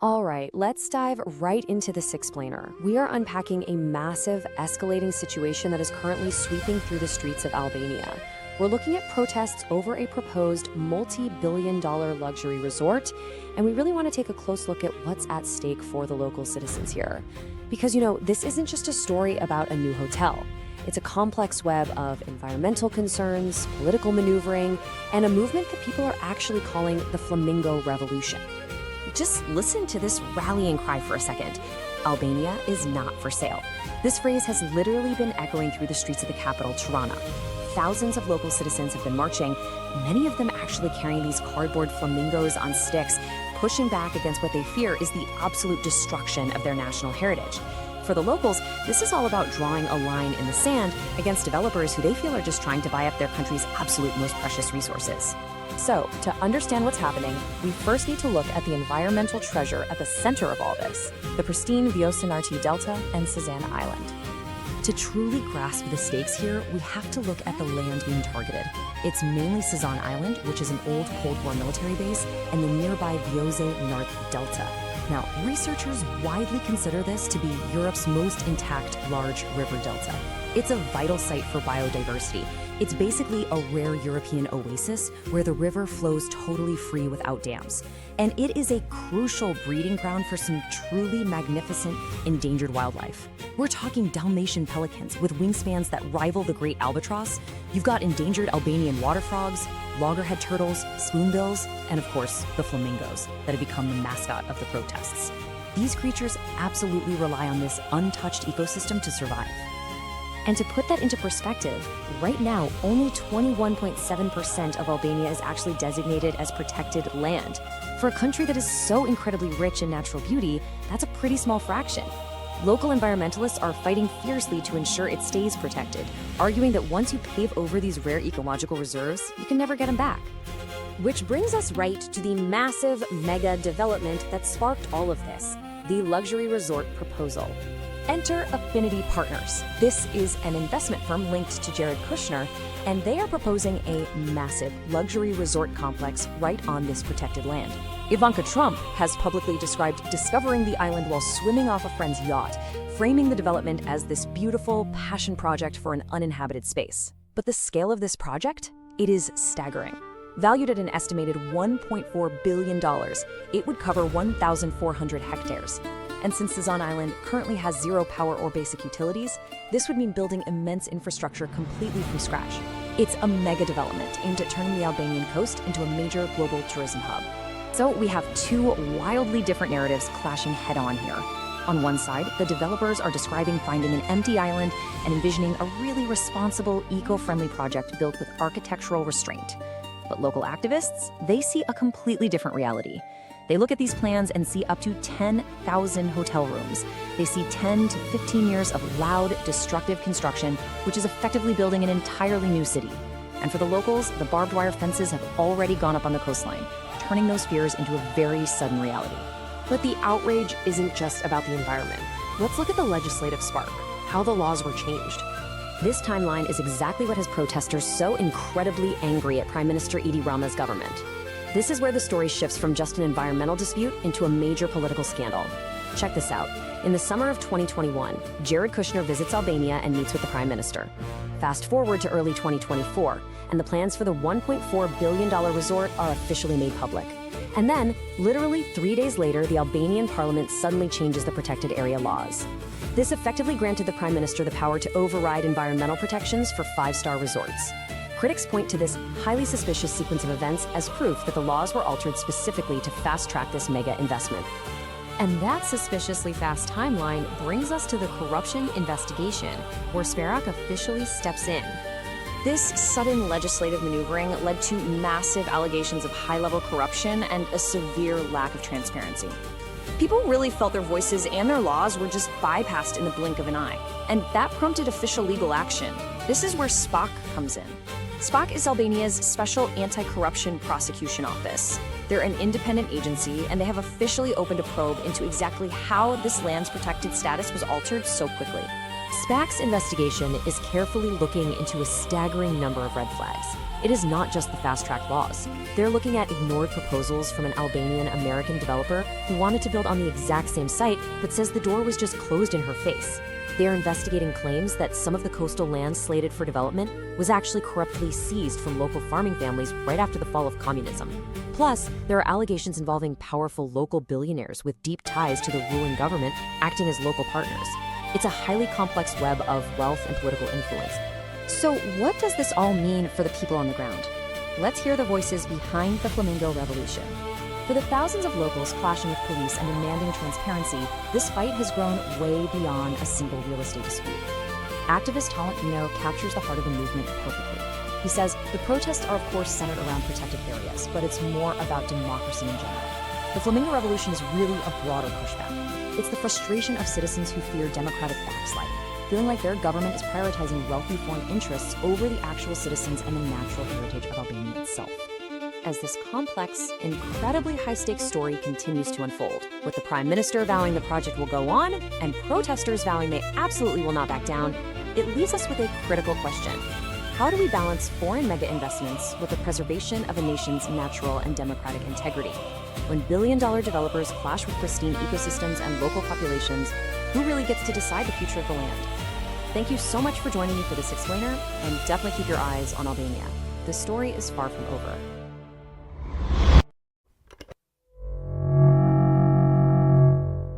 All right, let's dive right into this explainer. We are unpacking a massive, escalating situation that is currently sweeping through the streets of Albania. We're looking at protests over a proposed multi-billion-dollar luxury resort, and we really want to take a close look at what's at stake for the local citizens here. Because, this isn't just a story about a new hotel. It's a complex web of environmental concerns, political maneuvering, and a movement that people are actually calling the Flamingo Revolution. Just listen to this rallying cry for a second. Albania is not for sale. This phrase has literally been echoing through the streets of the capital, Tirana. Thousands of local citizens have been marching, many of them actually carrying these cardboard flamingos on sticks, pushing back against what they fear is the absolute destruction of their national heritage. For the locals, this is all about drawing a line in the sand against developers who they feel are just trying to buy up their country's absolute most precious resources. So, to understand what's happening, we first need to look at the environmental treasure at the center of all this, the pristine Zvërnec Delta and Sazan Island. To truly grasp the stakes here, we have to look at the land being targeted. It's mainly Sazan Island, which is an old Cold War military base, and the nearby Zvërnec Delta. Now, researchers widely consider this to be Europe's most intact large river delta. It's a vital site for biodiversity. It's basically a rare European oasis where the river flows totally free without dams. And it is a crucial breeding ground for some truly magnificent endangered wildlife. We're talking Dalmatian pelicans with wingspans that rival the great albatross. You've got endangered Albanian water frogs, loggerhead turtles, spoonbills, and of course, the flamingos that have become the mascot of the protests. These creatures absolutely rely on this untouched ecosystem to survive. And to put that into perspective, right now, only 21.7% of Albania is actually designated as protected land. For a country that is so incredibly rich in natural beauty, that's a pretty small fraction. Local environmentalists are fighting fiercely to ensure it stays protected, arguing that once you pave over these rare ecological reserves, you can never get them back. Which brings us right to the massive mega development that sparked all of this, the luxury resort proposal. Enter Affinity Partners. This is an investment firm linked to Jared Kushner, and they are proposing a massive luxury resort complex right on this protected land. Ivanka Trump has publicly described discovering the island while swimming off a friend's yacht, framing the development as this beautiful passion project for an uninhabited space. But the scale of this project? It is staggering. Valued at an estimated $1.4 billion, it would cover 1,400 hectares. And since Sazan Island currently has zero power or basic utilities, this would mean building immense infrastructure completely from scratch. It's a mega development aimed at turning the Albanian coast into a major global tourism hub. So we have two wildly different narratives clashing head-on here. On one side, the developers are describing finding an empty island and envisioning a really responsible, eco-friendly project built with architectural restraint. But local activists, they see a completely different reality. They look at these plans and see up to 10,000 hotel rooms. They see 10 to 15 years of loud, destructive construction, which is effectively building an entirely new city. And for the locals, the barbed wire fences have already gone up on the coastline, turning those fears into a very sudden reality. But the outrage isn't just about the environment. Let's look at the legislative spark, how the laws were changed. This timeline is exactly what has protesters so incredibly angry at Prime Minister Edi Rama's government. This is where the story shifts from just an environmental dispute into a major political scandal. Check this out. In the summer of 2021, Jared Kushner visits Albania and meets with the Prime Minister. Fast forward to early 2024, and the plans for the $1.4 billion resort are officially made public. And then, literally 3 days later, the Albanian parliament suddenly changes the protected area laws. This effectively granted the Prime Minister the power to override environmental protections for five-star resorts. Critics point to this highly suspicious sequence of events as proof that the laws were altered specifically to fast-track this mega investment. And that suspiciously fast timeline brings us to the corruption investigation, where Zvërnec officially steps in. This sudden legislative maneuvering led to massive allegations of high-level corruption and a severe lack of transparency. People really felt their voices and their laws were just bypassed in the blink of an eye, and that prompted official legal action. This is where SPOC comes in. SPOC is Albania's Special Anti-Corruption Prosecution Office. They're an independent agency, and they have officially opened a probe into exactly how this land's protected status was altered so quickly. SPAC's investigation is carefully looking into a staggering number of red flags. It is not just the fast-track laws. They're looking at ignored proposals from an Albanian American developer who wanted to build on the exact same site but says the door was just closed in her face. They are investigating claims that some of the coastal land slated for development was actually corruptly seized from local farming families right after the fall of communism. Plus, there are allegations involving powerful local billionaires with deep ties to the ruling government acting as local partners. It's a highly complex web of wealth and political influence. So what does this all mean for the people on the ground? Let's hear the voices behind the Flamingo Revolution. For the thousands of locals clashing with police and demanding transparency, this fight has grown way beyond a single real estate dispute. Activist Talent Dino captures the heart of the movement perfectly. He says, the protests are of course centered around protected areas, but it's more about democracy in general. The Flamingo Revolution is really a broader pushback. It's the frustration of citizens who fear democratic backsliding, feeling like their government is prioritizing wealthy foreign interests over the actual citizens and the natural heritage of Albania itself. As this complex, incredibly high-stakes story continues to unfold, with the Prime Minister vowing the project will go on and protesters vowing they absolutely will not back down, it leaves us with a critical question. How do we balance foreign mega-investments with the preservation of a nation's natural and democratic integrity? When billion-dollar developers clash with pristine ecosystems and local populations, who really gets to decide the future of the land? Thank you so much for joining me for this explainer, and definitely keep your eyes on Albania. The story is far from over.